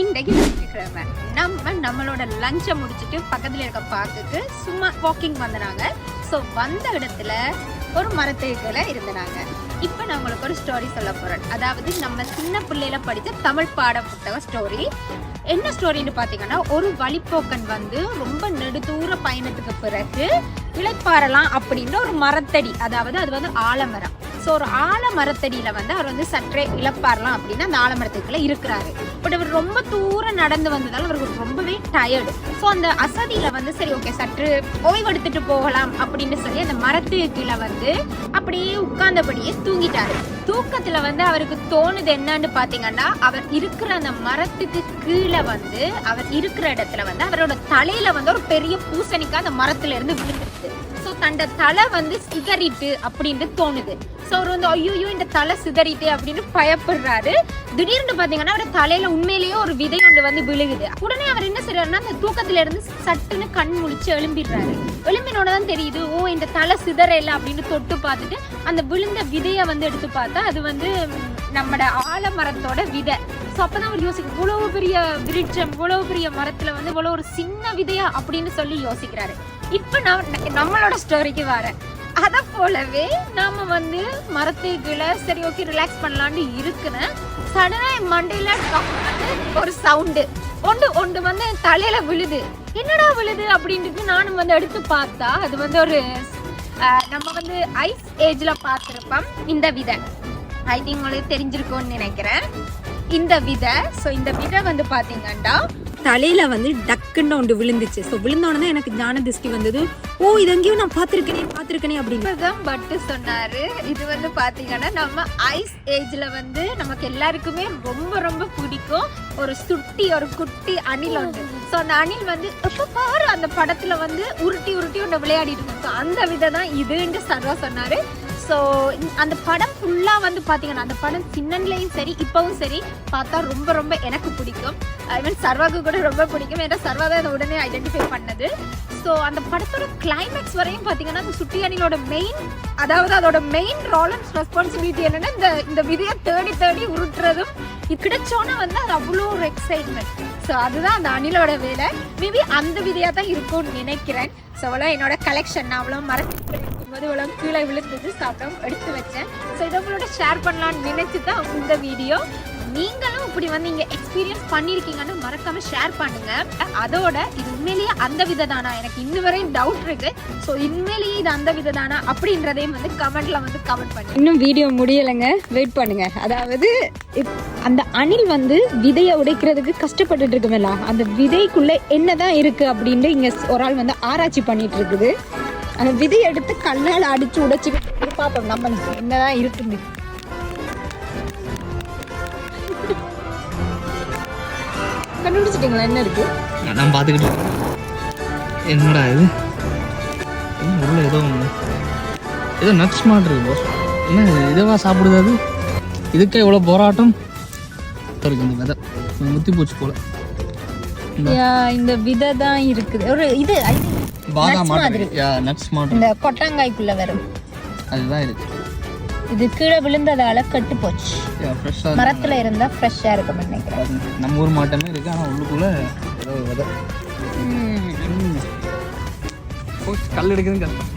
இன்றைக்கு ஞாயிற்றுக்கிழமை நம்மளோட லஞ்சை முடிச்சுட்டு பக்கத்துல இருக்க பார்க்குக்கு சும்மா வாக்கிங் வந்தனாங்க. ஸோ வந்த இடத்துல ஒரு மரத்துக்குள்ள இருந்தனாங்க. இப்போ நான் உங்களுக்கு ஒரு ஸ்டோரி சொல்ல போறேன். அதாவது நம்ம சின்ன பிள்ளையில படித்த தமிழ் பாட புத்தக ஸ்டோரி. என்ன ஸ்டோரின்னு பார்த்தீங்கன்னா, ஒரு வழிப்போக்கன் வந்து ரொம்ப நெடுதூர பயணத்துக்கு பிறகு இளைப்பாறலாம் அப்படின்ற ஒரு மரத்தடி, அதாவது அது வந்து ஆலமரம். ஸோ ஒரு ஆலமரத்தடியில வந்து அவர் வந்து சற்றே இழப்பாரலாம் அப்படின்னு அந்த ஆலமரத்துக்குள்ள இருக்கிறாரு. பட் அவர் ரொம்ப தூரம் நடந்து வந்ததால் அவருக்கு ரொம்பவே டயர்டு. ஸோ அந்த அசதியில வந்து சரி ஓகே சற்று ஓய்வெடுத்துட்டு போகலாம் அப்படின்னு சொல்லி அந்த மரத்துக்கு கீழே வந்து அப்படியே உட்கார்ந்தபடியே தூங்கிட்டாரு. தூக்கத்துல வந்து அவருக்கு தோணுது என்னன்னு பாத்தீங்கன்னா, அவர் இருக்கிற அந்த மரத்துக்கு கீழே வந்து அவர் இருக்கிற இடத்துல வந்து அவரோட தலையில வந்து ஒரு பெரிய பூசணிக்காய் அந்த மரத்துல இருந்து விழுந்துருச்சு. ஸோ தன்னோட தலை வந்து சிதறிட்டு அப்படின்னு தோணுது. ஸோ அவர் வந்து ஐயோ இந்த தலை சிதறிட்டு அப்படின்னு பயப்படுறாரு. திடீர்னு பாத்தீங்கன்னா அவர் தலையில உண்மையிலேயே ஒரு விதை ஒன்று வந்து விழுகுது. உடனே அவர் என்ன செய்யறாருன்னா, அந்த தூக்கத்துல இருந்து சட்டுன்னு கண் முழிச்சு எழும்பிடுறாரு. எழும்பினோட தான் தெரியுது, ஓ இந்த தலை சிதறல அப்படின்னு தொட்டு பார்த்துட்டு அந்த விழுந்த விதையை வந்து எடுத்து பார்த்தா அது வந்து நம்மட ஆலமரத்தோட விதை. ஸோ அப்பதான் அவர் யோசிக்கும், இவ்வளவு பெரிய விருட்சம், இவ்வளவு பெரிய மரத்துல வந்து இவ்வளவு ஒரு சின்ன விதையா அப்படின்னு சொல்லி யோசிக்கிறாரு. இப்ப நான் நம்மளோட ஸ்டோரிக்கு வரேன். அத போலவே நாம வந்து மரத்துக்குள்ள சரி ஓகே ரிலாக்ஸ் பண்ணலான்னு இருக்குன்னு சடனா மண்டையில ஒரு சவுண்டு ஒன்று வந்து தலையில விழுது. என்னடா விழுது அப்படின்ட்டு நானும் வந்து எடுத்து பார்த்தா அது வந்து ஒரு நம்ம வந்து ஐஸ் ஏஜ்ல பார்த்திருப்போம் இந்த விதை. ஐ திங்க் உங்களுக்கு தெரிஞ்சிருக்கும்னு நினைக்கிறேன் இந்த விதை. ஸோ இந்த விதை வந்து பாத்தீங்கன்னா தலையில வந்து டக்குன்னு ஒன்று விழுந்துச்சு. ஸோ விழுந்தோடனே எனக்கு ஞான திருஷ்டி வந்தது. ஓ இது எங்கேயும் நான் பார்த்துருக்கேனே அப்படின்றதான் பட்டு சொன்னாரு. இது வந்து பாத்தீங்கன்னா நம்ம ஐஸ் ஏஜ்ல வந்து நமக்கு எல்லாருக்குமே ரொம்ப ரொம்ப பிடிக்கும் ஒரு குட்டி அணில் ஒன்று. ஸோ அந்த அணில் வந்து எப்ப பாரு அந்த படத்துல வந்து உருட்டி ஒன்று விளையாடிட்டு இருக்கும். ஸோ அந்த விதை தான் இதுன்னு சர்வா சொன்னாரு. ஸோ அந்த படம் ஃபுல்லாக வந்து பார்த்தீங்கன்னா, அந்த படம் சின்னன்லையும் சரி இப்போவும் சரி பார்த்தா ரொம்ப ரொம்ப எனக்கு பிடிக்கும். ஐ மீன் சர்வாவுக்கு கூட ரொம்ப பிடிக்கும். ஏன்னா சர்வா தான் அதை உடனே ஐடென்டிஃபை பண்ணது. ஸோ அந்த படத்தோட கிளைமேக்ஸ் வரையும் பார்த்தீங்கன்னா அந்த சுட்டி அணிலோட அதோட மெயின் ரோல் அண்ட் ரெஸ்பான்சிபிலிட்டி என்னன்னா இந்த விதையை தேடி உருட்டுறதும் இது கிடைச்சோன்னா வந்து அது அவ்வளோ ஒரு எக்ஸைட்மெண்ட். ஸோ அதுதான் அந்த அணிலோட வேலை. மேபி அந்த விதையாக தான் இருக்கும்னு நினைக்கிறேன். ஸோ அவ்வளோ என்னோட கலெக்ஷன் நான் அவ்வளோ மறந்து இவ்வளோ கீழே விழுந்தது சாப்பிட்டோம் எடுத்து வச்சேன். ஸோ இதை உங்களோட ஷேர் பண்ணலான்னு நினைச்சு தான் இந்த வீடியோ. நீங்களும் இப்படி வந்து இங்கே எக்ஸ்பீரியன்ஸ் பண்ணியிருக்கீங்கன்னு மறக்காம ஷேர் பண்ணுங்க. அதோட இது உண்மையிலேயே அந்த விதை தானா, எனக்கு இன்னும் வரையும் டவுட் இருக்கு. ஸோ உண்மையிலேயே இது அந்த விதை தானா அப்படின்றதையும் வந்து கமெண்ட்ல வந்து கமெண்ட் பண்ணுங்க. இன்னும் வீடியோ முடியலைங்க, வெயிட் பண்ணுங்க. அதாவது அந்த அணில் வந்து விதையை உடைக்கிறதுக்கு கஷ்டப்பட்டுட்டு இருக்குமல்ல, அந்த விதைக்குள்ள என்னதான் இருக்கு அப்படின்னு இங்க ஒரு ஆள் வந்து ஆராய்ச்சி பண்ணிட்டு இருக்குது. அந்த விதையை எடுத்து கண்ணால் அடிச்சு உடைச்சுக்கிட்டு பார்ப்போம் நம்ம என்னதான் இருக்குது. கண்டுபிடிச்சிட்டீங்களா என்ன இருக்கு? நான் பார்த்துக்கிட்டு என்னடா இது உள்ள ஏதோ நட்ஸ் மாதிரி இருக்கு. என்ன இதுவா சாப்பிடுது? அது இதுக்கே இவ்வளோ போராட்டம் இருக்கு. இந்த விதை முத்தி போச்சு போல. இந்த விதை தான் இருக்குது. ஒரு இது பாதாம் மாதிரி நட்ஸ் மாதிரி இந்த கொட்டாங்காய்க்குள்ள வரும் அதுதான் இருக்கு. இது கீழே விழுந்ததால கட்டு போச்சு. மரத்துல இருந்தா ஃப்ரெஷ்ஷா இருக்கும் நினைக்கிறேன். நம்ம ஊர் மாட்டமே இருக்கு, ஆனா உள்ளுக்குள்ள ஏதோ விதை கல் எடுக்குதுன்னு கஷ்டம்.